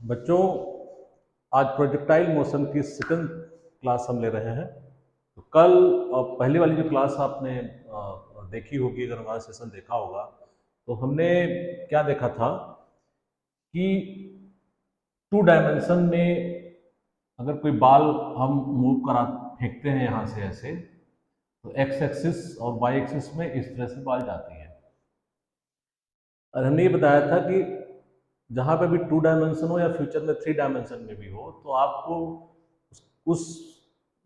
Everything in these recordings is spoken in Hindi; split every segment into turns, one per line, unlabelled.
बच्चों, आज प्रोजेक्टाइल मोशन की सेकंड क्लास हम ले रहे हैं। तो कल पहले वाली जो क्लास आपने देखी होगी, अगर हमारा सेशन देखा होगा, तो हमने क्या देखा था कि 2 डायमेंशन में अगर कोई बाल हम मूव करा फेंकते हैं यहाँ से ऐसे, तो एक्स एक्सिस और वाई एक्सिस में इस तरह से बाल जाती है। और हमने ये बताया था कि जहाँ पे भी 2 डायमेंशन हो या फ्यूचर में 3 डायमेंशन में भी हो, तो आपको उस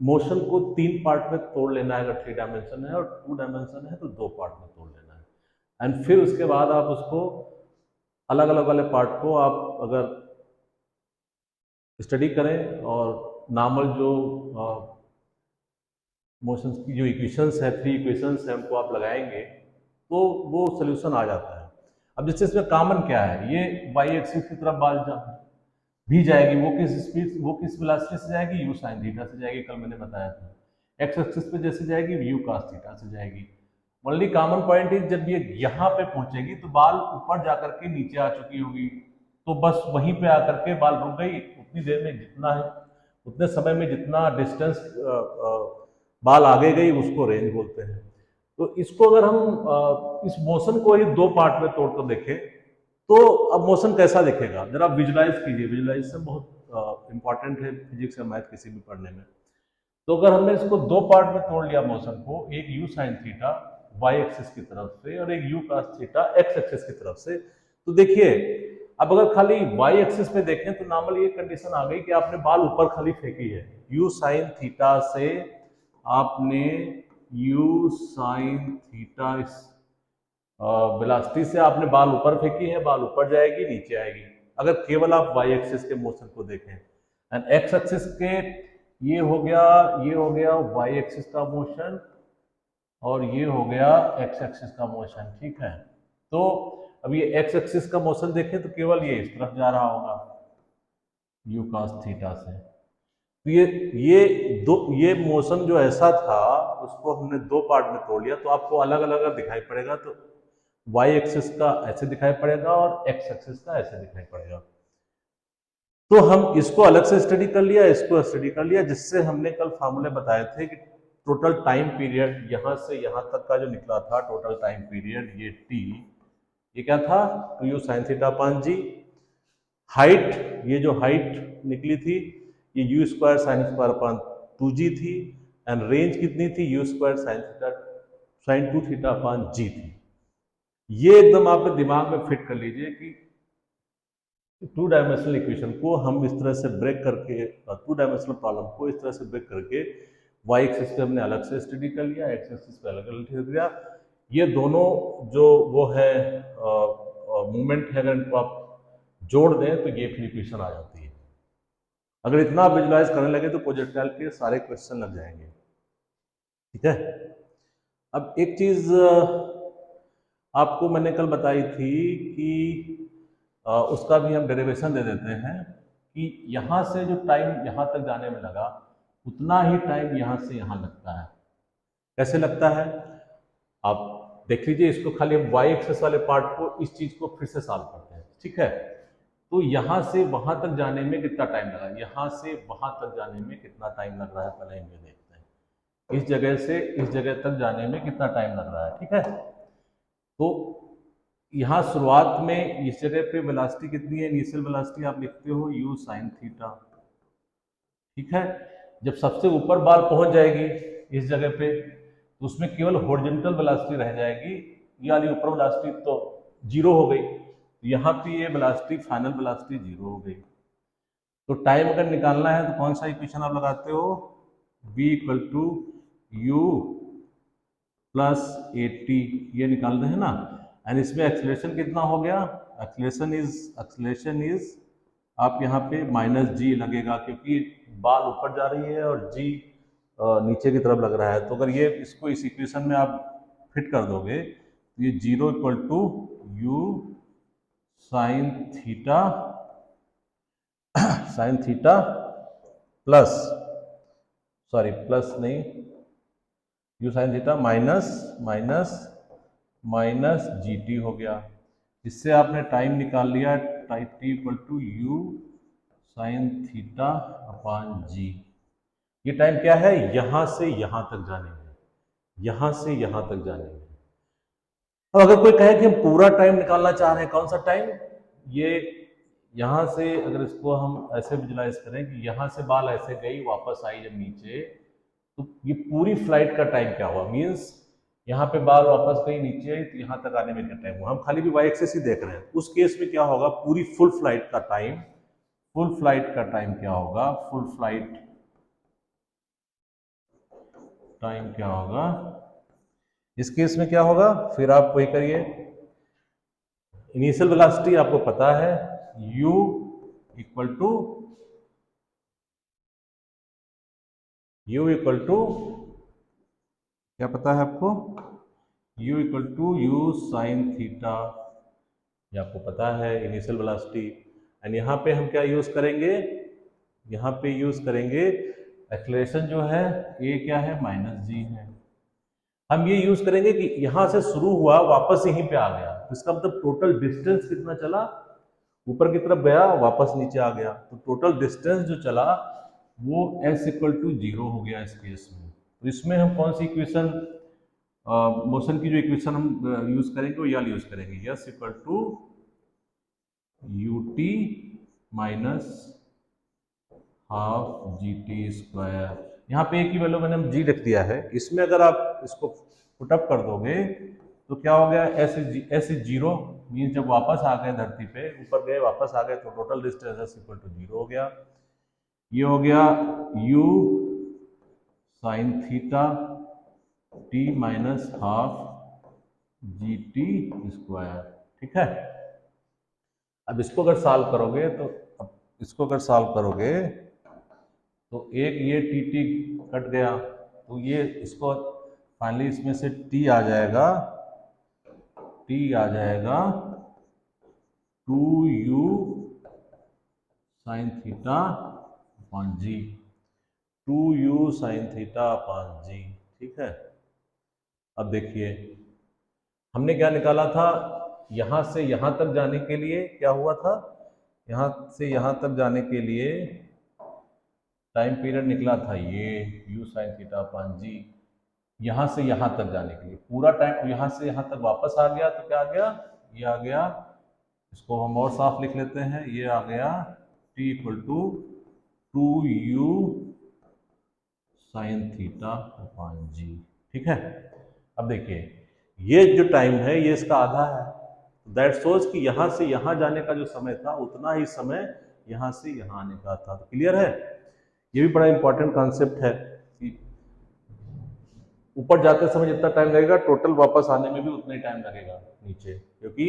मोशन को 3 पार्ट में तोड़ लेना है। अगर 3 डायमेंशन है और 2 डायमेंशन है तो 2 पार्ट में तोड़ लेना है। एंड फिर उसके बाद आप उसको अलग अलग वाले पार्ट को आप अगर स्टडी करें और नॉर्मल जो मोशंस की जो इक्वेशंस है, 3 इक्वेशंस है, उनको आप लगाएंगे तो वो सोल्यूशन आ जाता है। अब जैसे इसमें कॉमन क्या है, ये वाई एक्सिस की तरफ बाल भी जाएगी, वो किस स्पीड, वो किस वेलोसिटी से जाएगी, यू साइन थीटा से जाएगी, कल मैंने बताया था। एक्स एक्सिस पे जैसे जाएगी यू कास थीटा से जाएगी। ओनली कॉमन पॉइंट इज, जब ये यहाँ पे पहुंचेगी तो बाल ऊपर जाकर के नीचे आ चुकी होगी, तो बस वहीं पे आकर के बाल रुक गई। उतनी देर में जितना है, उतने समय में जितना डिस्टेंस बाल आगे गई, उसको रेंज बोलते हैं। तो इसको अगर हम इस मोशन को ही 2 पार्ट में तोड़ कर देखें, तो अब मोशन कैसा दिखेगा जरा विजुलाइज कीजिए। विजुलाइजेशन बहुत इंपॉर्टेंट है फिजिक्स या मैथ किसी भी पढ़ने में। तो अगर हमने इसको 2 पार्ट में तोड़ लिया मोशन को, एक u sine theta y axis की तरफ से और एक u cos theta x axis की तरफ से, तो देखिए अब अगर खाली वाई एक्सिस पे देखें तो नॉर्मल ये कंडीशन आ गई कि आपने बाल ऊपर खाली फेंकी है। यू साइन थीटा से आपने यू साइन थीटा वेलोसिटी से आपने बाल ऊपर फेंकी है, बाल ऊपर जाएगी नीचे आएगी, अगर केवल आप वाई एक्सिस के मोशन को देखें। एंड एक्स एक्सिस के ये हो गया वाई एक्सिस का मोशन और ये हो गया एक्स एक्सिस का मोशन, ठीक है। तो अब ये एक्स एक्सिस का मोशन देखें तो केवल ये इस तरफ जा रहा होगा यू कास थीटा से। तो ये मोशन जो ऐसा था, उसको हमने 2 पार्ट में तोड़ लिया, तो आपको अलग अलग दिखाई पड़ेगा। तो वाई एक्सिस का ऐसे दिखाई पड़ेगा और एक्स एक्सिस का ऐसे दिखाई पड़ेगा। तो हम इसको अलग से स्टडी कर लिया, इसको स्टडी कर लिया, जिससे हमने कल फार्मूले बताए थे कि टोटल टाइम पीरियड यहां से यहां तक का जो निकला था, टोटल टाइम पीरियड ये टी, ये क्या था, 2u sine theta upon g. Height, ये जो हाइट निकली थी, ये u square sine square upon 2g थी। एंड रेंज कितनी थी, u square sine theta sine 2 theta upon g थी। ये एकदम आप दिमाग में फिट कर लीजिए कि 2 डायमेंशनल इक्वेशन को हम इस तरह से ब्रेक करके, 2 डायमेंशनल प्रॉब्लम को इस तरह से ब्रेक करके, वाई एक्सिस पे हमने अलग से स्टडी कर लिया, एक्स एक्सिस पे अलग अलग कर दिया। ये दोनों जो वो है मूवमेंट है, अगर इनको आप जोड़ दें तो ये फिर इक्वेशन आ जाती है। अगर इतना आप विजुलाइज करने लगे तो प्रोजेक्टाइल के सारे क्वेश्चन लग जाएंगे, ठीक है। अब एक चीज आपको मैंने कल बताई थी कि उसका भी हम डेरिवेशन दे देते हैं कि यहाँ से जो टाइम यहाँ तक जाने में लगा, उतना ही टाइम यहाँ से यहाँ लगता है। कैसे लगता है आप देख लीजिए। इसको खाली हम वाई एक्सेस वाले पार्ट को, इस चीज को फिर से सॉल्व करते हैं, ठीक है। तो यहाँ से वहां तक जाने में कितना टाइम लगा, यहाँ से वहां तक जाने में कितना टाइम लग रहा है, पहले हम ये देखते हैं। इस जगह से इस जगह तक जाने में कितना टाइम लग रहा है, ठीक है। तो यहाँ शुरुआत में इस जगह पे वेलोसिटी कितनी है, इनिशियल वेलोसिटी आप लिखते हो यू साइन थीटा, ठीक है। जब सबसे ऊपर बाल पहुंच जाएगी इस जगह पे, तो उसमें केवल हॉरिजॉन्टल वेलोसिटी रह जाएगी, ये वाली ऊपर वेलोसिटी तो जीरो हो गई। यहाँ पे ये वेलोसिटी, फाइनल वेलोसिटी जीरो हो गई। तो टाइम अगर निकालना है तो कौन सा इक्वेशन आप लगाते हो, v equal to u plus a t, ये निकाल रहे हैं ना। एंड इसमें एक्सीलरेशन कितना हो गया, एक्सीलरेशन इज आप यहाँ पे माइनस जी लगेगा, क्योंकि बाल ऊपर जा रही है और जी नीचे की तरफ लग रहा है। तो अगर ये इसको इस इक्वेशन में आप फिट कर दोगे तो ये 0 equal to u sine theta plus, sorry plus नहीं, u sine theta minus g t हो गया। इससे आपने टाइम निकाल लिया, time t equal to u sine theta upon g. ये टाइम क्या है, यहां से यहां तक जाने में, यहां से यहां तक जाने में। अब अगर कोई कहे कि हम पूरा टाइम निकालना चाह रहे हैं, कौन सा टाइम, ये यहां से अगर इसको हम ऐसे विजुलाइज करें कि यहां से बाल ऐसे गई वापस आई जब नीचे, तो ये पूरी फ्लाइट का टाइम क्या हुआ, मींस यहाँ पे बाल वापस गई नीचे आई तो यहाँ तक आने में क्या टाइम हुआ। हम खाली भी वाई एक्सिस ही देख रहे हैं, उस केस में क्या होगा, पूरी फुल फ्लाइट का टाइम, फुल फ्लाइट का टाइम क्या होगा, फुल फ्लाइट टाइम क्या होगा। इस केस में क्या होगा, फिर आप वही करिए, इनिशियल वेलोसिटी आपको पता है u इक्वल टू क्या पता है आपको, u equal to u sine theta, ये आपको पता है इनिशियल वेलोसिटी। एंड यहाँ पे हम क्या यूज करेंगे, यहाँ पे यूज करेंगे एक्सेलरेशन जो है a क्या है, माइनस जी है। हम ये यूज करेंगे कि यहां से शुरू हुआ वापस यहीं पे आ गया, तो इसका मतलब टोटल डिस्टेंस कितना चला, ऊपर की तरफ गया वापस नीचे आ गया, तो टोटल डिस्टेंस जो चला वो s इक्वल टू जीरो हो गया इस केस में। तो इसमें हम कौन सी इक्वेशन, मोशन की जो इक्वेशन हम यूज करेंगे वो यह यूज करेंगे, s equal to u t minus half g t square. यहाँ पे एक ही वैल्यू मैंने जी लिख दिया है, इसमें अगर आप इसको पुटअप कर दोगे तो क्या हो गया, एस इज जीरो, मीन जब वापस आ गए धरती पे, ऊपर गए वापस आ गए, तो total distance s equal to zero हो गया। ये हो गया u sine theta t minus half g t square, ठीक है। अब इसको अगर सॉल्व करोगे तो, अब इसको अगर सॉल्व करोगे तो एक ये टी टी कट गया, तो ये इसको फाइनली इसमें से टी आ जाएगा, टी आ जाएगा 2u साइन थीटा अपॉन जी, 2u sine theta upon g, ठीक है। अब देखिए हमने क्या निकाला था, यहां से यहां तक जाने के लिए क्या हुआ था, यहां से यहां तक जाने के लिए टाइम पीरियड निकला था ये u साइन थीटा अपॉन जी, यहां से यहां तक जाने के लिए पूरा टाइम, यहां से यहां तक वापस आ गया तो क्या आ गया, ये आ गया, इसको हम और साफ लिख लेते हैं, ये आ गया t equal to 2u sine theta upon g, ठीक है। अब देखिए ये जो टाइम है ये इसका आधा है, दैट सोच कि यहां से यहां जाने का जो समय था उतना ही समय यहां से यहां आने का था। तो क्लियर है, ये भी बड़ा इंपॉर्टेंट कॉन्सेप्ट है कि ऊपर जाते समय जितना टाइम लगेगा टोटल वापस आने में भी उतना ही टाइम लगेगा नीचे, क्योंकि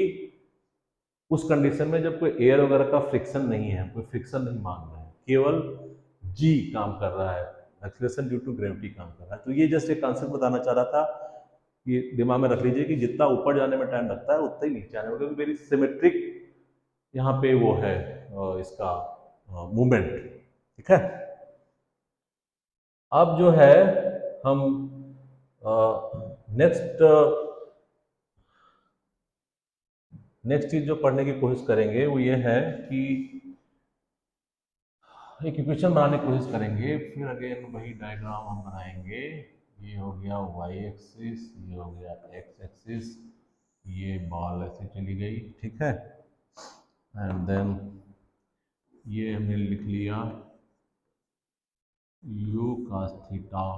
उस कंडीशन में जब कोई एयर वगैरह का फ्रिक्शन नहीं है, कोई फ्रिक्शन नहीं मांग रहा है, केवल जी काम कर रहा है, एक्सीलरेशन ड्यू टू ग्रेविटी काम कर रहा है। तो ये जस्ट एक कॉन्सेप्ट बताना चाह रहा था कि दिमाग में रख लीजिए कि जितना ऊपर जाने में टाइम लगता है उतना ही नीचे आने में, क्योंकि वेरी सिमेट्रिक यहाँ पे वो है इसका मूवमेंट, ठीक है। अब जो है हम नेक्स्ट नेक्स्ट चीज जो पढ़ने की कोशिश करेंगे वो ये है कि एक इक्वेशन बनाने की कोशिश करेंगे, फिर अगेन वही डायग्राम हम बनाएंगे, ये हो गया वाई एक्सिस, ये हो गया एक्स एक्सिस, ये बॉल ऐसे चली गई, ठीक है। एंड देन ये हमने लिख लिया u cos थीटा,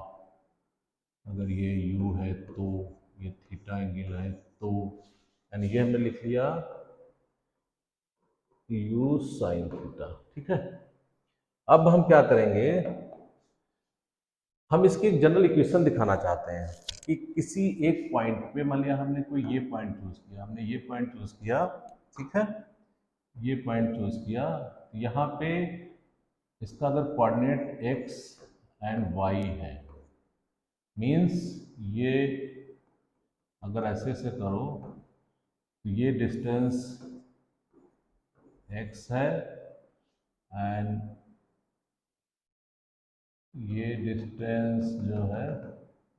अगर ये u है तो ये थीटा एंगल है तो, यानी ये हमने लिख लिया u साइन थीटा, ठीक है। अब हम क्या करेंगे, हम इसकी एक जनरल इक्वेशन दिखाना चाहते हैं कि किसी एक पॉइंट पे, मान लिया हमने कोई ये पॉइंट चूज किया, हमने ये पॉइंट चूज किया, ठीक है, ये पॉइंट चूज किया, यहाँ पे इसका अगर कोऑर्डिनेट x एंड y है, मीन्स ये अगर ऐसे से करो तो ये डिस्टेंस x है एंड ये डिस्टेंस जो है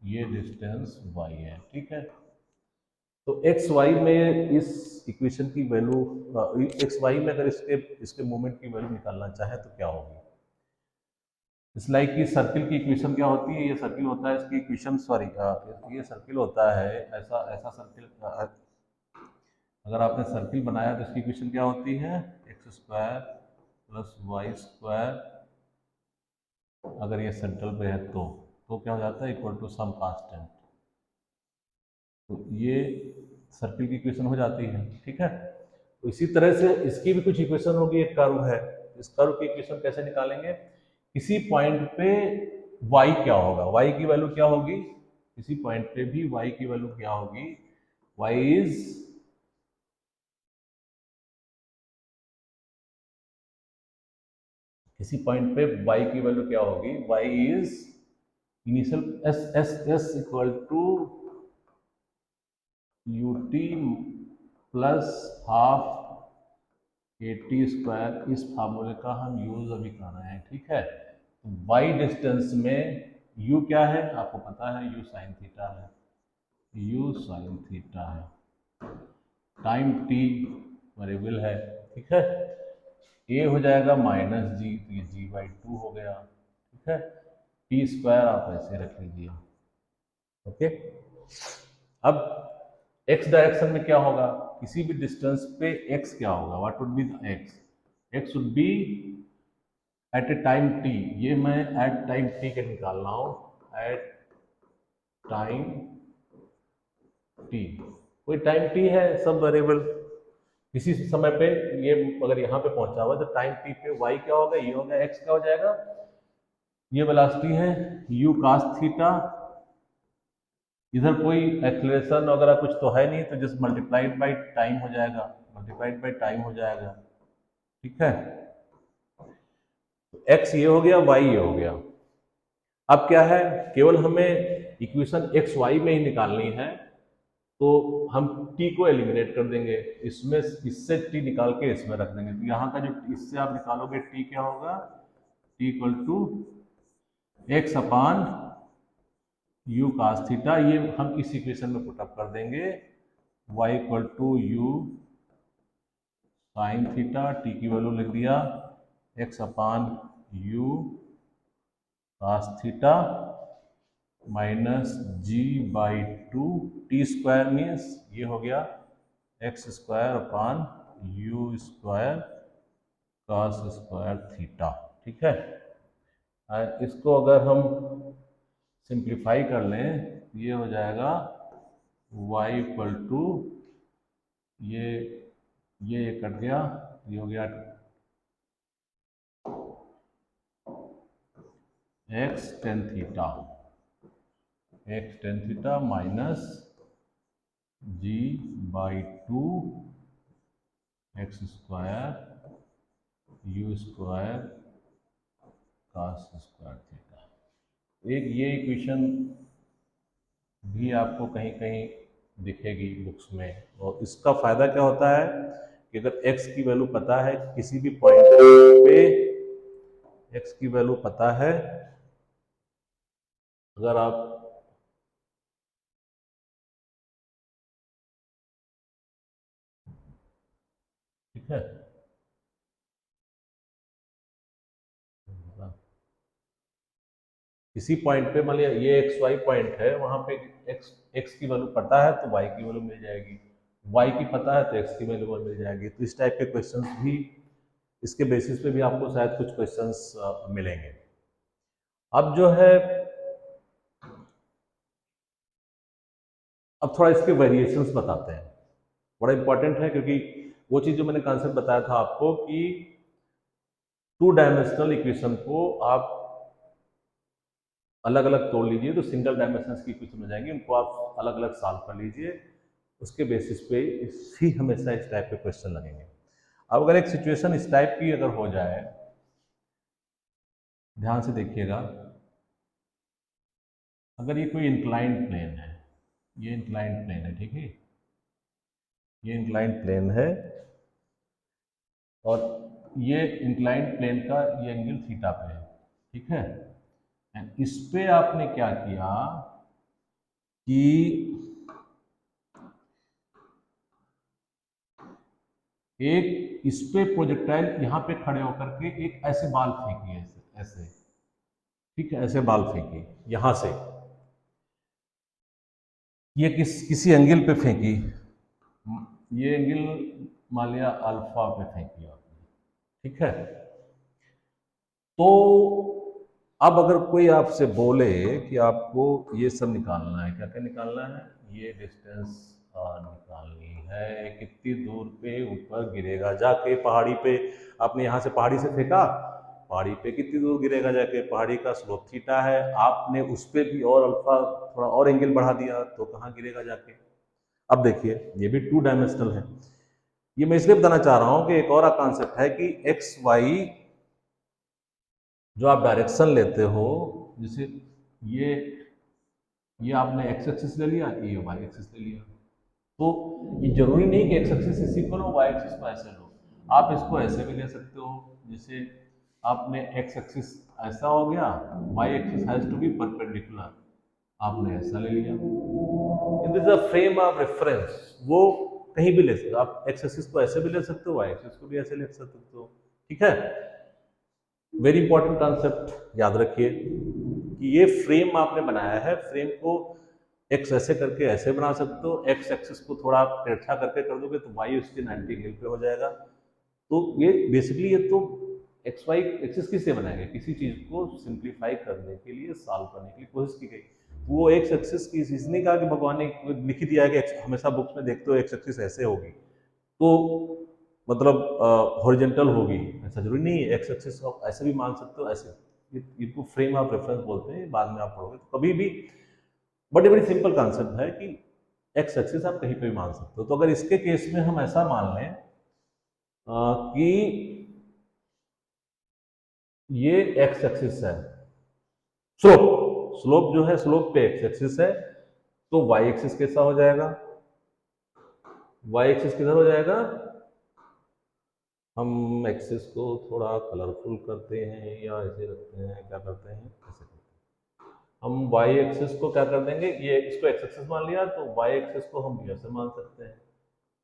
ये डिस्टेंस y है, ठीक है। तो तो एक्स वाई में इस इक्वेशन की वैल्यू, एक्स वाई में अगर इसके इसके मोमेंट की वैल्यू निकालना चाहे तो क्या होगी? इस लाइक कि सर्किल की इक्वेशन क्या होती है, ये सर्किल होता है, इसकी इक्वेशन सॉरी, ये सर्किल होता है, ऐसा ऐसा सर्किल, अगर आपने सर्किल बनाया तो इसकी इक्वेशन क्या होती है? X square plus y square, अगर ये सेंट्रल पे है तो क्या हो जाता है? Equal to some constant. तो ये सर्किल की इक्वेशन हो जाती है, ठीक है। तो इसी तरह से इसकी भी कुछ इक्वेशन होगी, एक कर्व है, इस कर्व की इक्वेशन कैसे निकालेंगे? किसी पॉइंट पे y क्या होगा, y की वैल्यू क्या होगी? किसी पॉइंट पे भी y की वैल्यू क्या होगी? y इज, किसी पॉइंट पे y की वैल्यू क्या होगी? y is initial s s s equal to ut plus half a t square. इस फार्मूले का हम यूज अभी कर रहे हैं, ठीक है। तो वाई डिस्टेंस में u क्या है आपको पता है? u साइन थीटा है, u साइन थीटा है। टाइम t वेरिएबल है, ठीक है। a हो जाएगा माइनस जी, तो ये g/2 हो गया, ठीक है। टी स्क्वायर आप ऐसे रख लीजिए, ओके। अब x डायरेक्शन में क्या होगा? किसी भी डिस्टेंस पे x क्या होगा? What would be the x? x would be at a time t, ये मैं एट टाइम t के निकाल रहा हूँ, एट टाइम t। कोई टाइम t है, सब वेरिएबल किसी समय पे, ये अगर यहाँ पे पहुंचा हुआ तो टाइम t पे y क्या होगा? ये होगा, x क्या हो जाएगा? ये वेलोसिटी है u cos थीटा, इधर कोई एक्सलेशन वगैरह कुछ तो है नहीं, तो जस्ट मल्टीप्लाइड बाई टाइम हो जाएगा, मल्टीप्लाइड बाई टाइम हो जाएगा, ठीक है। तो x ये हो गया, y ये हो गया। अब क्या है, केवल हमें इक्वेशन एक्स वाई में ही निकालनी है, तो हम t को एलिमिनेट कर देंगे, इसमें इससे t निकाल के इसमें रख देंगे, तो यहाँ का जो इससे आप निकालोगे t क्या होगा? t equal to x upon u cos theta, ये हम इस इक्वेशन में पुटअप कर देंगे, y equal to u sine theta, t की वैल्यू लिख दिया x upon u cos theta minus g/2, t square means ये हो गया x square upon u square cos square theta, ठीक है। इसको अगर हम सिंप्लीफाई कर लें, ये हो जाएगा y इक्वल टू, ये ये कट गया, ये हो गया x tan theta, x tan theta minus g/2 x square u square cos square theta. एक ये इक्वेशन भी आपको कहीं कहीं दिखेगी बुक्स में, और इसका फायदा क्या होता है कि अगर x की वैल्यू पता है, किसी भी पॉइंट पे x की वैल्यू पता है, अगर आप ठीक है, किसी पॉइंट पे मान लिया ये एक्स वाई पॉइंट है, वहां पे एक्स एक्स की वैल्यू पता है तो वाई की वैल्यू मिल जाएगी, वाई की पता है तो एक्स की वैल्यू मिल जाएगी। तो इस टाइप के क्वेश्चंस भी, इसके बेसिस पे भी आपको शायद कुछ क्वेश्चंस मिलेंगे। अब जो है, अब थोड़ा इसके वेरिएशंस बताते हैं, बड़ा इंपॉर्टेंट है, क्योंकि वो चीज़ जो मैंने कॉन्सेप्ट बताया था आपको कि टू डायमेंशनल इक्वेशन को आप अलग अलग तोड़ लीजिए तो सिंगल डायमेंशन की इक्वेशन हो जाएंगी, उनको आप अलग अलग सॉल्व कर लीजिए, उसके बेसिस पे ही हमेशा इस टाइप के क्वेश्चन लगेंगे। अब अगर एक सिचुएशन इस टाइप की अगर हो जाए, ध्यान से देखिएगा, अगर ये कोई इंक्लाइंड प्लेन है, ये इंक्लाइंड प्लेन है, ठीक है, ये इंक्लाइंड प्लेन है, और ये इंक्लाइंड प्लेन का ये एंगल थीटा पे है, ठीक है। एंड इस पे आपने क्या किया कि एक इस पे प्रोजेक्टाइल यहाँ पे खड़े होकर के एक ऐसे बाल फेंकी, ऐसे ऐसे, ठीक है, ऐसे बाल फेंकी यहां से, ये किसी एंगल पे फेंकी, ये एंगल मान लिया अल्फा पे फेंकी आपने, ठीक है। तो अब अगर कोई आपसे बोले कि आपको ये सब निकालना है, क्या क्या निकालना है, ये डिस्टेंस निकालनी है, कितनी दूर पे ऊपर गिरेगा जाके पहाड़ी पे, आपने यहाँ से पहाड़ी से फेंका, पहाड़ी पे कितनी दूर गिरेगा जाके, पहाड़ी का स्लोप थीटा है, आपने उस पे भी और अल्फा थोड़ा और एंगल बढ़ा दिया तो कहाँ गिरेगा जाके। अब देखिए ये भी 2 डायमेंशनल है। ये मैं इसलिए बताना चाह रहा हूं कि एक और कॉन्सेप्ट है कि एक्स वाई जो आप डायरेक्शन लेते हो, जैसे ये ये आपने एक्स एक्सिस ले लिया, ये वाई एक्सिस ले लिया, तो ये जरूरी नहीं कि एक्स एक्सिस इसी को लो, वाई एक्सिस को ऐसे लो, आप इसको ऐसे भी ले सकते हो। जैसे आपने एक्स एक्सिस ऐसा हो गया, y axis has to be perpendicular, आपने ऐसा ले लिया, this is a frame of reference, वो कहीं भी ले सकते हो आप, एक्स एक्सिस को ऐसे भी ले सकते हो, वाई एक्सिस को भी ऐसे ले सकते हो, ठीक है। वेरी इंपॉर्टेंट कॉन्सेप्ट याद रखिए कि ये फ्रेम आपने बनाया है, फ्रेम को एक्स ऐसे करके ऐसे बना सकते हो, एक्स एक्सिस को थोड़ा आप तिरछा करके कर दोगे तो वाई उसके 90 एंगल पे हो जाएगा। तो ये बेसिकली ये तो एक्स वाई एक्सिस किससे बनाया गया, किसी चीज को सिंप्लीफाई करने के लिए, सॉल्व करने के लिए कोशिश की गई। तो वो एक्स एक्सिस की इसने कहा कि भगवान ने लिख दिया है कि हमेशा बुक्स में देखते हो एक्स एक्सिस ऐसे होगी, तो मतलब हॉरिजॉन्टल होगी, ऐसा जरूरी नहीं है, एक्स एक्सिस आप ऐसे भी मान सकते हो, ऐसे, इनको फ्रेम ऑफ रेफरेंस बोलते हैं, बाद में आप पढ़ोगे तो कभी भी। बट ये बड़ी सिंपल कॉन्सेप्ट है कि एक्स एक्सिस आप कहीं पे भी मान सकते हो। तो अगर इसके केस में हम ऐसा मान लें कि ये एक्स एक्सिस है, स्लोप स्लोप जो है, स्लोप पे एक्स एक्सिस है, तो वाई एक्सिस कैसा हो जाएगा, वाई एक्सिस किधर हो जाएगा, हम एक्सिस को थोड़ा कलरफुल करते हैं या ऐसे रखते हैं, क्या करते हैं, ऐसे करते हैं, हम वाई एक्सिस को क्या कर देंगे, ये इसको एक्स एक्सिस मान लिया तो वाई एक्सिस को हम ऐसे मान सकते हैं,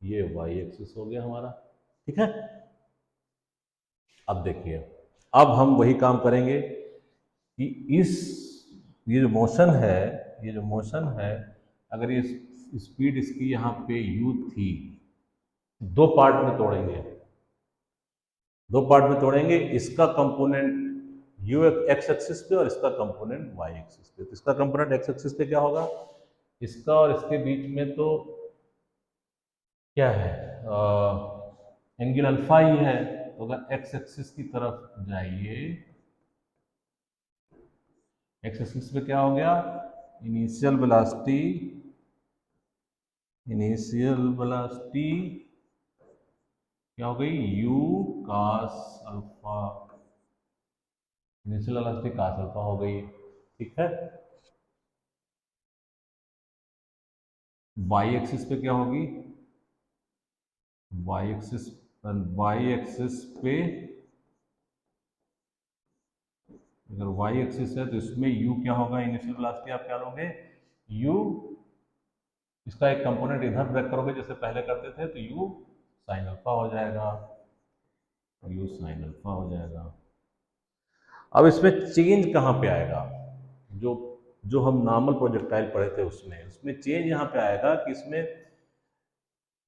ये वाई एक्सिस हो गया हमारा, ठीक है। अब देखिए, अब हम वही काम करेंगे कि इस ये जो मोशन है, ये जो मोशन है, अगर ये स्पीड इसकी यहाँ पे u थी, दो पार्ट में तोड़ेंगे, दो पार्ट में तोड़ेंगे, इसका कंपोनेंट यू एक्स एक्सिस पे और इसका कंपोनेंट वाई एक्सिस पे। तो इसका कंपोनेंट एक्स एक्सिस पे क्या होगा, इसका और इसके बीच में तो क्या है, एंगल अल्फा ही है, तो अगर एक्स एक्सिस की तरफ जाइए, एक्स एक्सिस पे क्या हो गया, इनिशियल वेलोसिटी, इनिशियल वेलोसिटी क्या हो गई, u cos alpha, initial velocity cos alpha हो गई, ठीक है। y एक्सिस पे क्या होगी, y एक्सिस, y एक्सिस पे अगर y एक्सिस है तो इसमें u क्या होगा, इनिशियल वेलोसिटी आप क्या लोगे, u, इसका एक कंपोनेंट इधर ब्रेक करोगे जैसे पहले करते थे तो u साइन अल्फा हो जाएगा, u साइन अल्फा हो जाएगा। अब इसमें चेंज कहाँ पे आएगा, जो जो हम नॉर्मल प्रोजेक्टाइल पढ़े थे उसमें उसमें चेंज यहाँ पे आएगा कि इसमें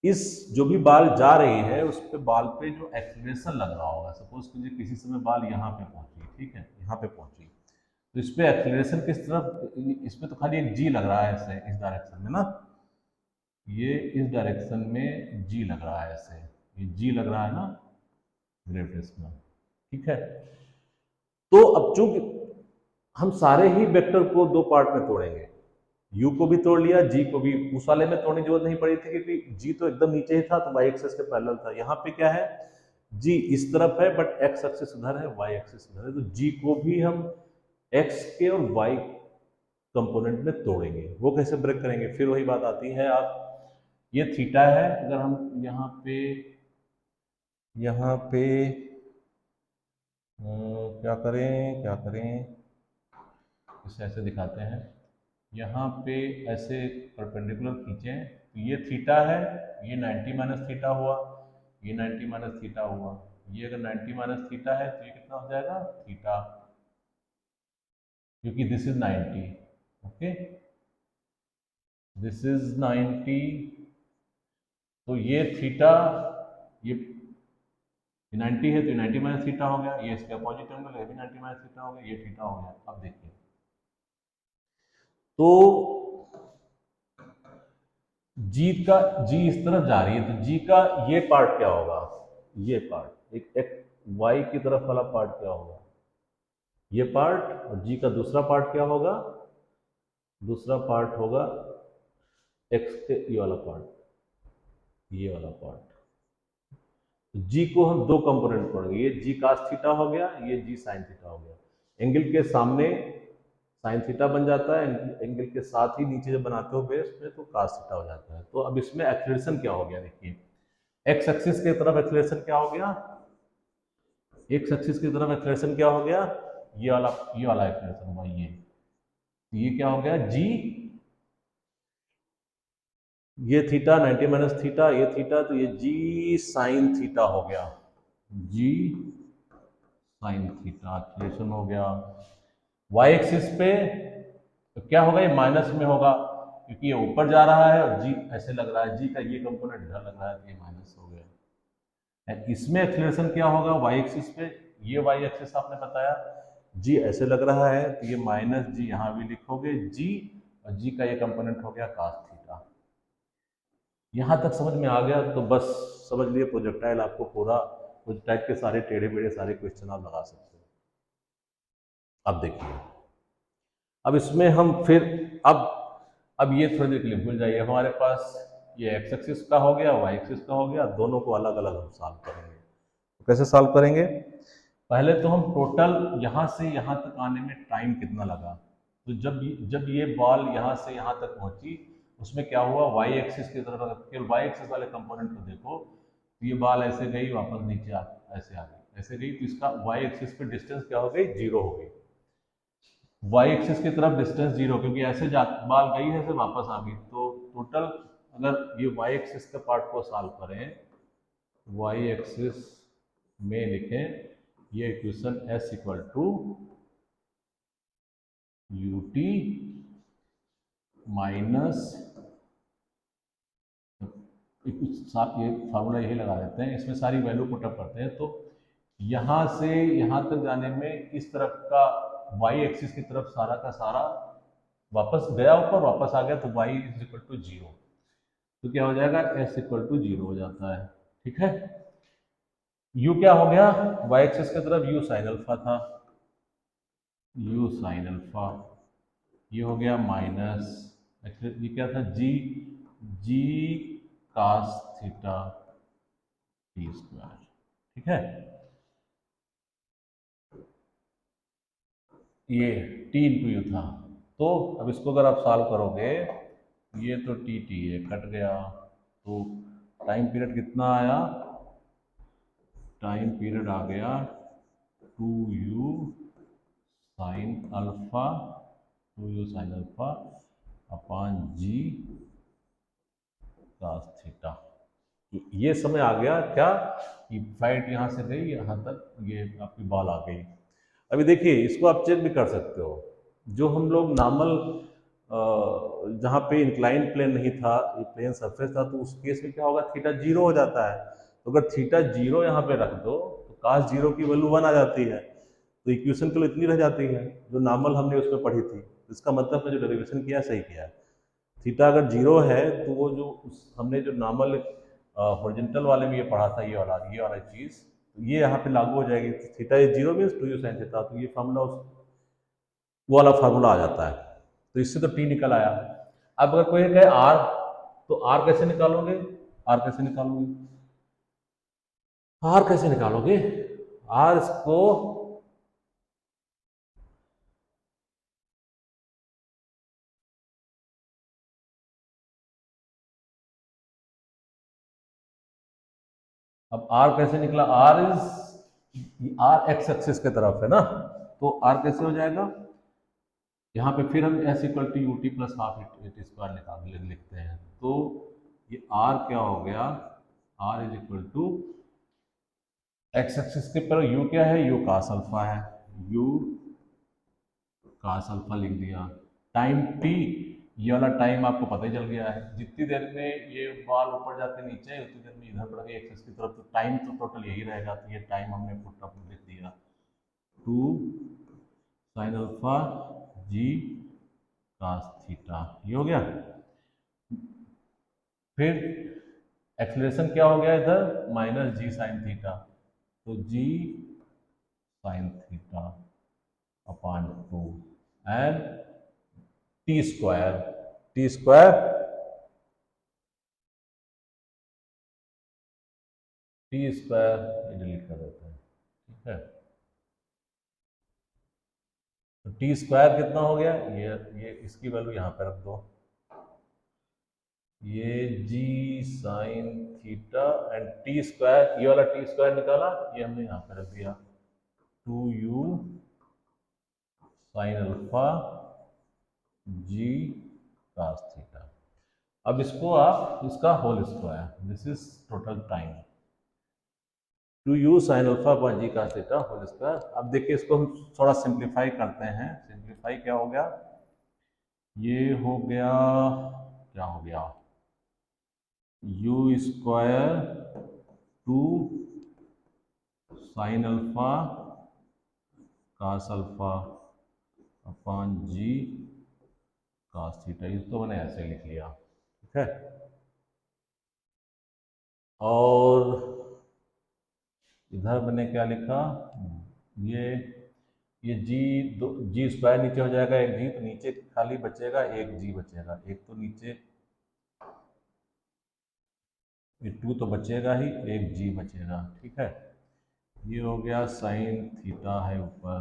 इस जो भी बाल जा रही है उस पे बाल पे जो एक्सीलरेशन लग रहा होगा, सपोज कीजिए किसी समय बाल यहाँ पे पहुंची, ठीक है, यहाँ पे पहुंची, तो इस पे एक्सीलरेशन किस तरफ, इसमें तो खाली एक जी लग रहा है ऐसे, इस डायरेक्शन में ना, ये इस डायरेक्शन में जी लग रहा है ऐसे, ये जी लग रहा है ना, ग्रेविटेशनल, ठीक है। तो अब चूंकि हम सारे ही वेक्टर को दो पार्ट में तोड़ेंगे, यू को भी तोड़ लिया, जी को भी, उस वाले में तोड़ने की जरूरत नहीं पड़ी थी क्योंकि जी तो एकदम नीचे ही था तो वाई एक्सिस के पैरेलल था। यहाँ पे क्या है, जी इस तरफ है बट एक्स एक्सिस उधर है, वाई एक्सिस उधर है, तो जी को भी हम एक्स के और वाई कंपोनेंट में तोड़ेंगे। वो कैसे ब्रेक करेंगे, फिर वही बात आती है, आप ये थीटा है, अगर हम यहाँ पे क्या करें, क्या करें, इसे ऐसे दिखाते हैं, यहाँ पे ऐसे परपेंडिकुलर खींचें तो ये थीटा है, ये 90 माइनस थीटा हुआ, ये 90 माइनस थीटा हुआ, ये अगर 90 माइनस थीटा है तो ये कितना हो जाएगा थीटा, क्योंकि this is 90, okay this is 90, तो ये थीटा, ये 90 है तो 90 माइनस थीटा हो गया, ये इसके अपोजिट एंगल है भी 90 माइनस थीटा हो गया, ये थीटा हो गया। अब देखिए तो जी इस तरफ जा रही है, तो जी का ये पार्ट क्या होगा, ये पार्ट एक वाई की तरफ वाला पार्ट क्या होगा, ये पार्ट, और जी का दूसरा पार्ट क्या होगा, दूसरा पार्ट होगा एक्स के ये वाला पार्ट, ये वाला पार्ट। तो जी को हम दो कंपोनेंट पढ़ेंगे, ये जी कास थीटा हो गया, ये जी साइन थीटा हो गया। एंगल के सामने साइन थीटा बन जाता है, एंगल के साथ ही नीचे जब बनाते हो बेस में तो कास थीटा हो जाता है। तो अब इसमें एक्सीलरेशन क्या हो गया, देखिए एक्स एक्सिस की तरफ एक्सीलरेशन क्या हो गया, एक्स एक्सिस की तरफ एक्सीलरेशन क्या हो गया, ये वाला एक्सीलरेशन हुआ, ये क्या हो गया जी, ये थीटा 90 माइनस थीटा, ये थीटा, तो ये जी साइन थीटा हो गया, जी साइन थीटा एक्सीलरेशन हो गया। वाई एक्सिस पे तो क्या होगा, ये माइनस में होगा क्योंकि ये ऊपर जा रहा है और जी ऐसे लग रहा है, जी का ये कंपोनेंट इधर लग रहा है, तो ये माइनस हो गया। इसमें एक्सीलरेशन क्या होगा वाई एक्सिस पे, ये वाई एक्सिस आपने बताया, जी ऐसे लग रहा है तो ये माइनस जी यहाँ भी लिखोगे जी, और जी का ये कंपोनेंट हो गया कास थीटा। यहाँ तक समझ में आ गया तो बस समझ लिए प्रोजेक्टाइल आपको पूरा, प्रोजेक्टाइल के सारे टेढ़े बेढ़े सारे क्वेश्चन आप लगा सकते हो। अब देखिए, अब इसमें हम फिर अब ये थोड़ी देर के लिए भूल जाइए, हमारे पास ये एक्स एक्सिस का हो गया, वाई एक्सिस का हो गया, दोनों को अलग अलग हम सॉल्व करेंगे। तो कैसे सॉल्व करेंगे, पहले तो हम टोटल यहाँ से यहाँ तक आने में टाइम कितना लगा, तो जब ये बॉल यहाँ से यहाँ तक पहुंची उसमें क्या हुआ, वाई एक्सिस की तरफ केवल वाई एक्सिस वाले कंपोनेंट को देखो, तो ये बॉल ऐसे गई वापस नीचे ऐसे आ गई, ऐसे गई, तो इसका वाई एक्सिस पे डिस्टेंस क्या हो गई, जीरो हो गई। वाई एक्सिस की तरफ डिस्टेंस जीरो, क्योंकि ऐसे बॉल गई है ऐसे वापस आ गई, तो टोटल अगर ये वाई एक्सिस के पार्ट को सॉल्व करें, वाई एक्सिस में लिखें ये equation s equal to u t minus, ये फार्मूला यही लगा देते हैं, इसमें सारी वैल्यू पुटअप करते हैं, तो यहाँ से यहाँ तक जाने में इस तरफ का वाई एक्सिस की तरफ सारा का सारा वापस गया ऊपर, वापस आ गया, तो y is equal to zero, तो क्या हो जाएगा एस इक्वल टू जीरो हो जाता है। ठीक है, यू क्या हो गया, वाई एक्सिस की तरफ यू साइन अल्फा था, यू साइन अल्फा, ये हो गया माइनस, ये क्या था जी, जी कास थीटा टी स्क्वायर। ठीक है, ये टी इंटू यू था, तो अब इसको अगर आप सॉल्व करोगे, ये तो टी है कट गया, तो टाइम पीरियड कितना आया, टाइम पीरियड आ गया 2u sine alpha, 2u sine alpha upon g cos theta. ये समय आ गया क्या कि फ्लाइट यहाँ से गई यहाँ तक, ये आपकी बॉल आ गई। अभी देखिए इसको आप चेक भी कर सकते हो, जो हम लोग नॉर्मल जहाँ पे इंक्लाइन प्लेन नहीं था, ये प्लेन सरफेस था, तो उस केस में क्या होगा, थीटा जीरो हो जाता है। तो अगर थीटा जीरो यहाँ पे रख दो तो कास जीरो की वैल्यू वन आ जाती है, तो इक्वेशन के लिए इतनी रह जाती है जो नॉर्मल हमने उसमें पढ़ी थी। इसका मतलब है जो डेरिवेशन किया सही किया है। थीटा अगर जीरो है तो वो जो हमने जो नॉर्मल हॉरिजॉन्टल वाले में ये पढ़ा था, ये वाला चीज़, तो ये यहाँ पे लागू हो जाएगी। Theta is zero means two u sine theta, तो ये फार्मूला वो वाला फार्मूला आ जाता है। तो इससे तो टी निकल आया। अब अगर कोई कहे आर, तो आर कैसे निकालोगे, आर कैसे निकालोगे, आर कैसे निकालोगे, आर इसको अब आर कैसे निकला, आर एक्स एक्सिस की तरफ है ना, तो आर कैसे हो जाएगा, यहाँ पे फिर हम s equal to u t plus half a t square लिखते हैं, तो ये आर क्या हो गया, R is equal to x axis के पर यू क्या है, यू कास अल्फा है, यू कास अल्फा लिख दिया। टाइम टी, ये वाला टाइम आपको पता ही चल गया है, जितनी देर में ये बॉल ऊपर जाके नीचे उतनी देर में इधर बढ़ गई एक्सिस की तरफ, तो टाइम तो टोटल यही रहेगा, तो ये टाइम हमने पुट अप लिख दिया, 2 sin alpha g cos theta, ये हो गया। फिर एक्सलेशन क्या हो गया इधर, माइनस जी साइन थीटा, तो g sine theta upon 2 and t square, t square t square ये डिलीट कर देते हैं, ठीक है। तो टी स्क्वायर कितना हो गया, ये इसकी वैल्यू यहाँ पे रख दो, ये g sine theta and t square, ये वाला टी स्क्वायर निकाला, ये हमने यहाँ पे रख दिया, 2u sine alpha g cos theta. अब इसको आप इसका whole square, this is total time, 2u sine alpha upon g cos theta whole square. अब देखिए इसको हम थोड़ा सिंप्लीफाई करते हैं, सिंप्लीफाई क्या हो गया, ये हो गया, क्या हो गया, u square 2 sine alpha cos alpha upon g cos theta, इसको मैंने ऐसे लिख लिया, ठीक है। और इधर मैंने क्या लिखा, ये ये जी स्क्वायर नीचे हो जाएगा, एक जी तो नीचे खाली बचेगा, एक जी बचेगा, एक तो नीचे ये 2 तो बचेगा ही, एक जी बचेगा, ठीक है। ये हो गया साइन थीटा है ऊपर,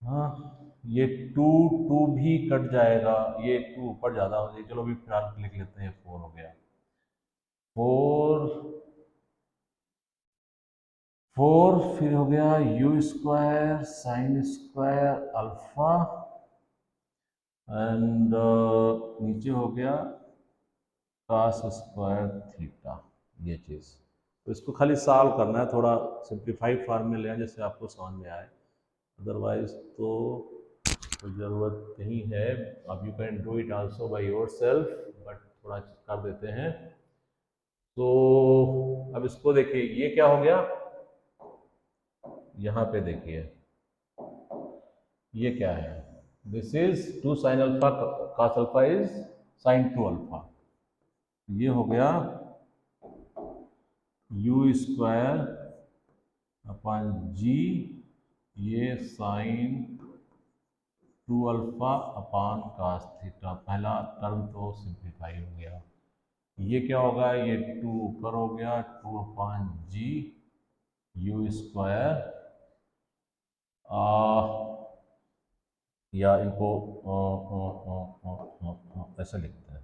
हाँ, ये 2 भी कट जाएगा, ये 2 ऊपर ज़्यादा हो जाएगी, चलो अभी फिलहाल लिख लेते हैं, 4 हो गया, 4 4 फिर हो गया u square sine square alpha and नीचे हो गया कास स्क्वायर थीटा, ये चीज़। तो इसको खाली सॉल्व करना है, थोड़ा सिंप्लीफाइड फॉर्म में ले आए जिससे आपको समझ में आए, अदरवाइज तो कोई ज़रूरत नहीं है। अब you can do it also by your self, but थोड़ा कर देते हैं। तो अब इसको देखिए, ये क्या हो गया, यहाँ पे देखिए ये क्या है, this is 2 sine alpha cos alpha is sine 2 alpha, ये हो गया यू स्क्वायर अपॉन जी, ये sine 2 alpha upon cos theta, पहला टर्म तो सिंप्लीफाई हो गया, ये क्या होगा, ये 2 ऊपर हो गया, 2 अपॉन जी यू स्क्वायर, या इनको ऐसा लिखते हैं,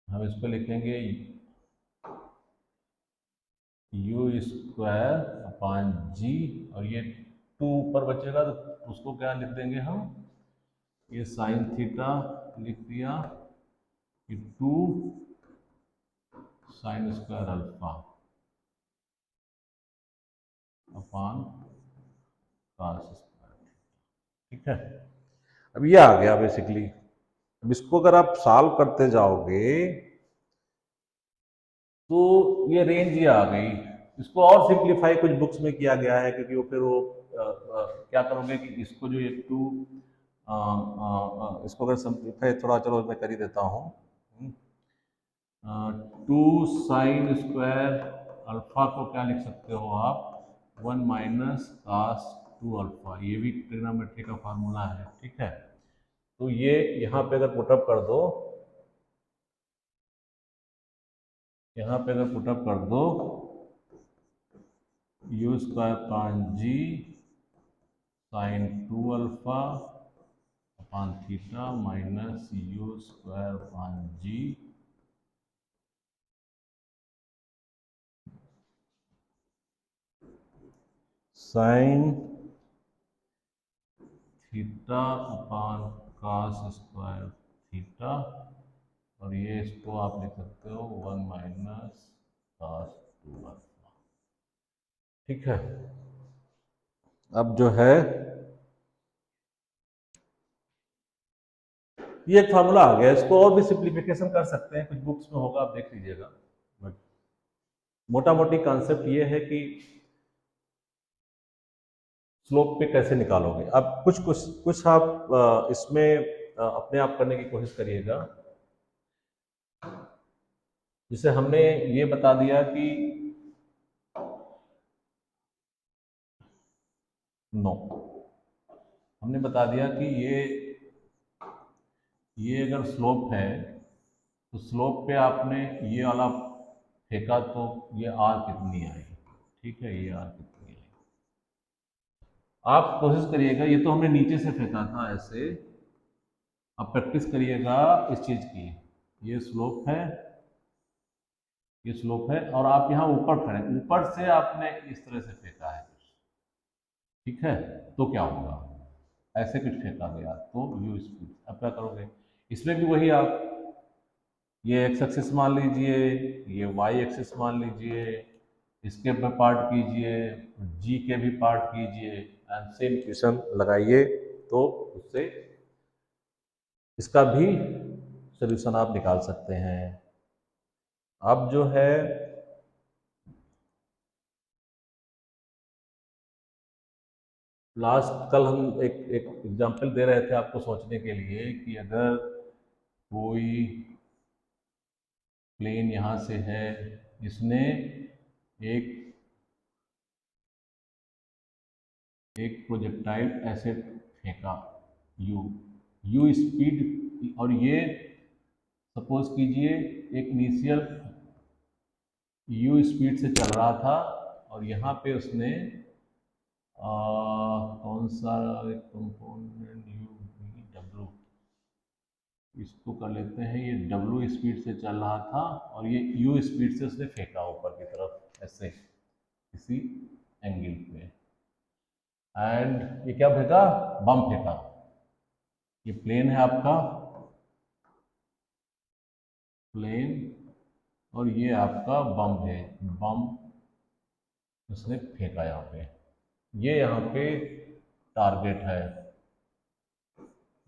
हम इसको लिखेंगे यू स्क्वायर अपॉन जी, और ये 2 ऊपर बचेगा तो उसको क्या लिख देंगे हम, ये साइन थीटा लिख दिया, कि 2 sine square alpha upon cos square, ठीक है। अब ये आ गया बेसिकली। अब इसको अगर आप सॉल्व करते जाओगे तो ये रेंज ये आ गई। इसको और सिंप्लीफाई कुछ बुक्स में किया गया है, क्योंकि वो फिर वो क्या करोगे कि इसको जो ये 2 इसको अगर सिंप्लीफाई थोड़ा, चलो मैं कर ही देता हूँ, 2 साइन स्क्वायर अल्फा को क्या लिख सकते हो आप, 1 माइनस कास 2 अल्फा, ये भी ट्रिग्नोमेट्री का फार्मूला है, ठीक है। तो ये यहाँ पे अगर पुटअप कर दो, यहाँ पे अगर पुटअप कर दो, u square upon g sine 2 alpha upon theta minus u square upon g sine theta upon cos square theta और ये इसको आप लिख सकते हो 1 माइनस cos 2 अल्फा। ठीक है, अब जो है ये एक फार्मूला आ गया, इसको और भी सिंप्लीफिकेशन कर सकते हैं, कुछ बुक्स में होगा, आप देख लीजिएगा। बट मोटा मोटी कॉन्सेप्ट ये है कि स्लोप पे कैसे निकालोगे। अब कुछ कुछ कुछ आप इसमें अपने आप करने की कोशिश करिएगा। जैसे हमने ये बता दिया कि नो, हमने बता दिया कि ये अगर स्लोप है तो स्लोप पे आपने ये वाला फेंका तो ये आर कितनी आई। ठीक है, ये आर कितनी आई, आप कोशिश करिएगा। ये तो हमने नीचे से फेंका था ऐसे, अब प्रैक्टिस करिएगा इस चीज़ की। ये स्लोप है, ये स्लोप है, और आप यहाँ ऊपर खड़े, ऊपर से आपने इस तरह से फेंका है कुछ। ठीक है, तो क्या होगा, ऐसे कुछ फेंका गया तो यू स्पीड। अब क्या करोगे, इसमें भी वही आप ये एक्स एक्सिस मान लीजिए, ये वाई एक्सिस मान लीजिए, इसके पे पार्ट कीजिए, जी के भी पार्ट कीजिए, एंड सेम इक्वेशन लगाइए, तो उससे इसका भी सोल्यूशन आप निकाल सकते हैं। अब जो है लास्ट कल हम एक एक एग्जाम्पल दे रहे थे आपको सोचने के लिए कि अगर कोई प्लेन यहाँ से है, इसने एक एक प्रोजेक्टाइल ऐसे फेंका यू यू स्पीड, और ये सपोज कीजिए एक इनिशियल यू स्पीड से चल रहा था, और यहाँ पे उसने कौन सा एक कंपोनेंट यू वी डब्ल्यू, इसको कर लेते हैं, ये डब्ल्यू स्पीड से चल रहा था और ये यू स्पीड से उसने फेंका ऊपर की तरफ ऐसे किसी एंगल पे, एंड ये क्या फेंका, बम फेंका। ये प्लेन है आपका, प्लेन, और ये आपका बम है, बम उसने फेंका यहाँ पे, ये यहाँ पे टारगेट है,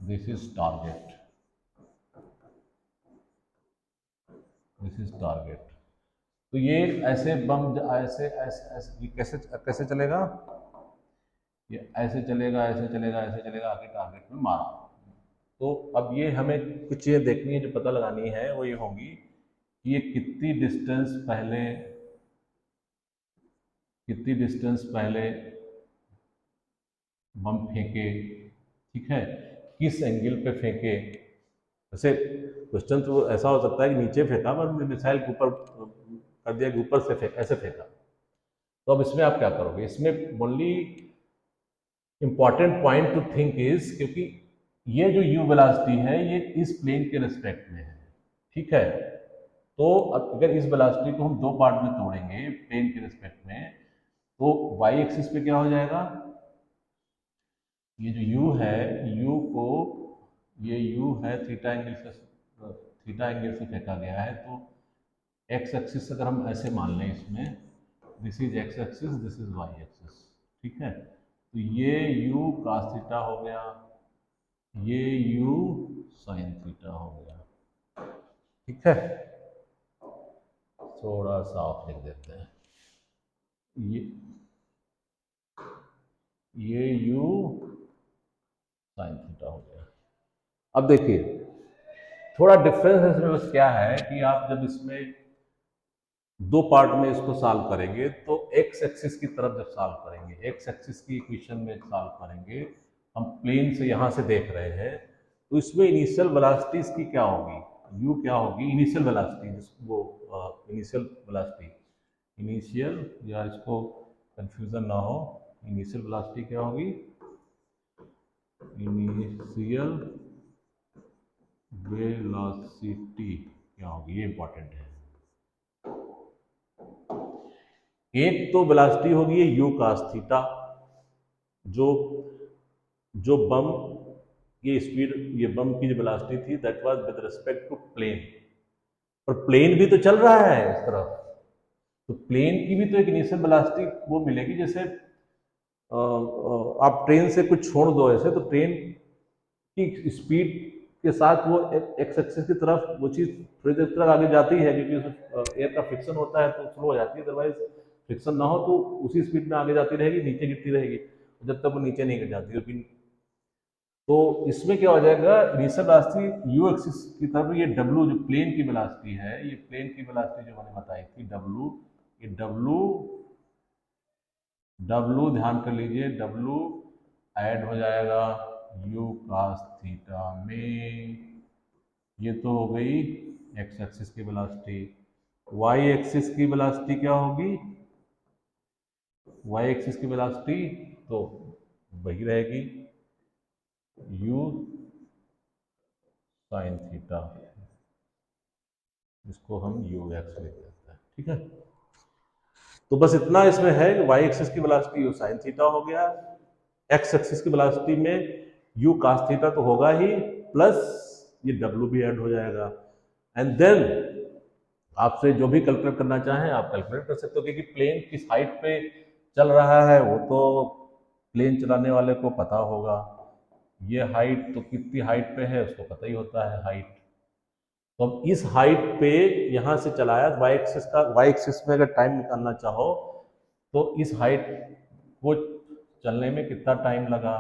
this is target, this is target. तो ये ऐसे बम ऐसे ऐसे ऐसे ये कैसे कैसे चलेगा, ये ऐसे चलेगा, ऐसे चलेगा, ऐसे चलेगा, आगे टारगेट में मारा। तो अब ये हमें कुछ चीज़ें देखनी है, जो पता लगानी है वो ये होगी कि ये कितनी डिस्टेंस पहले बम फेंके। ठीक है, किस एंगल पे फेंके। वैसे क्वेश्चन तो ऐसा हो सकता है कि नीचे फेंका, पर मिसाइल के ऊपर कर दिया कि ऊपर से ऐसे फेंका। तो अब इसमें आप क्या करोगे, इसमें only important point two think is, क्योंकि ये जो यू वेलोसिटी है ये इस प्लेन के रिस्पेक्ट में है। ठीक है, तो अब अगर इस वेलोसिटी को हम दो पार्ट में तोड़ेंगे प्लेन के रिस्पेक्ट में, तो वाई एक्सिस पे क्या हो जाएगा, ये जो u है, u को, ये u है थीटा एंगल से फेंका गया है, तो x एक्सिस अगर हम ऐसे मान लें, इसमें this is x axis, this is y axis. ठीक है, तो ये u cos थीटा हो गया, ये u sin थीटा हो गया। ठीक है, थोड़ा सा आप लिख देते हैं, ये u sin थीटा हो गया। अब देखिए थोड़ा डिफरेंस इसमें बस क्या है कि आप जब इसमें दो पार्ट में इसको सॉल्व करेंगे, तो एक्स एक्सिस की तरफ जब सॉल्व करेंगे, एक्स एक्सिस की इक्वेशन में सॉल्व करेंगे, हम प्लेन से यहाँ से देख रहे हैं, तो इसमें इनिशियल वेलोसिटी इसकी क्या होगी, यू क्या होगी, इनिशियल वेलोसिटी, जिसको वो इनिशियल वेलोसिटी, इनिशियल, या इसको कंफ्यूजन ना हो, इनिशियल वेलोसिटी क्या होगी, इनिशियल वेलोसिटी क्या होगी, ये इंपॉर्टेंट है। एक तो वेलोसिटी होगी यू cos थीटा, जो जो बम, ये स्पीड, ये बम की जो वेलोसिटी थी that was with respect to plane, और प्लेन भी तो चल रहा है इस तरफ, तो प्लेन की भी तो एक इनिशियल वेलोसिटी वो मिलेगी। जैसे आप ट्रेन से कुछ छोड़ दो ऐसे, तो ट्रेन की स्पीड के साथ वो एक्स एक्सिस की तरफ वो चीज़ थोड़ी देर तक आगे जाती है, क्योंकि उसमें एयर का फ्रिक्शन होता है तो स्लो हो जाती है। अदरवाइज फ्रिक्शन ना हो तो उसी स्पीड में आगे जाती रहेगी, नीचे गिरती रहेगी जब तक वो नीचे नहीं गिर जाती है। तो इसमें क्या हो जाएगा, इनिशियल वेलोसिटी यू एक्सिस की तरफ, ये डब्ल्यू जो प्लेन की वेलोसिटी है, ये प्लेन की वेलोसिटी जो मैंने बताई थी डब्ल्यू, ये डब्ल्यू डब्ल्यू ध्यान कर लीजिए, डब्ल्यू ऐड हो जाएगा यू cos थीटा में। ये तो हो गई एक्स एक्सिस की वेलोसिटी। वाई एक्सिस की वेलोसिटी क्या होगी, वाई एक्सिस की वेलोसिटी तो वही रहेगी यू साइन थीटा, जिसको हम यू एक्स लिख देते हैं। ठीक है, तो बस इतना इसमें है कि वाई एक्सिस की वेलोसिटी यू साइन थीटा हो गया, एक्स एक्सिस की वेलोसिटी में यू cos थीटा तो होगा ही, प्लस ये डब्ल्यू भी ऐड हो जाएगा। एंड देन आपसे जो भी कैलकुलेट करना चाहें आप कैलकुलेट कर सकते हो, क्योंकि प्लेन किस हाइट पे चल रहा है वो तो प्लेन चलाने वाले को पता होगा। ये हाइट तो कितनी हाइट पे है उसको पता ही होता है हाइट। तो अब इस हाइट पे यहाँ से चलाया, वाई एक्सिस का, वाई एक्सिस में अगर टाइम निकालना चाहो तो इस हाइट को चलने में कितना टाइम लगा,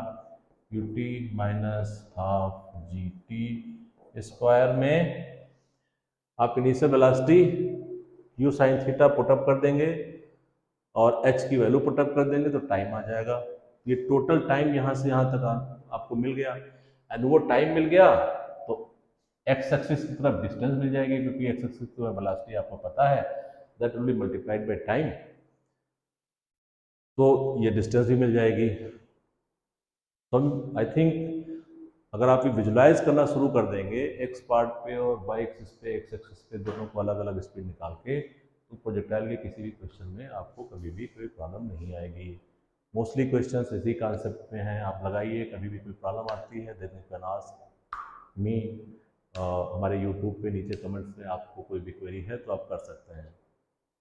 you t minus half g t square में आप initial velocity you sine theta put up कर देंगे और एच की वैल्यू पुटअप कर देंगे तो टाइम आ जाएगा। ये टोटल टाइम यहाँ से यहाँ तक आपको मिल गया। एंड वो टाइम मिल गया तो एक्स एक्सिस की तरफ डिस्टेंस मिल जाएगी, क्योंकि एक्स एक्सिस की वेलोसिटी आपको पता है, that will be multiplied by time, तो ये डिस्टेंस भी मिल जाएगी। तो आई थिंक अगर आप ये विजुलाइज करना शुरू कर देंगे एक्स पार्ट पे और वाई एक्सिस पे, एक्स एक्सिस पे दोनों को अलग अलग स्पीड निकाल के, तो प्रोजेक्टाइल के किसी भी क्वेश्चन में आपको कभी भी कोई प्रॉब्लम नहीं आएगी। मोस्टली क्वेश्चंस इसी कॉन्सेप्ट में हैं, आप लगाइए, कभी भी कोई प्रॉब्लम आती है then you can ask me. हमारे यूट्यूब पे नीचे कमेंट्स में आपको कोई भी क्वेरी है तो आप कर सकते हैं।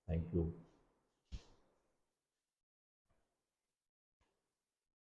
Thank you.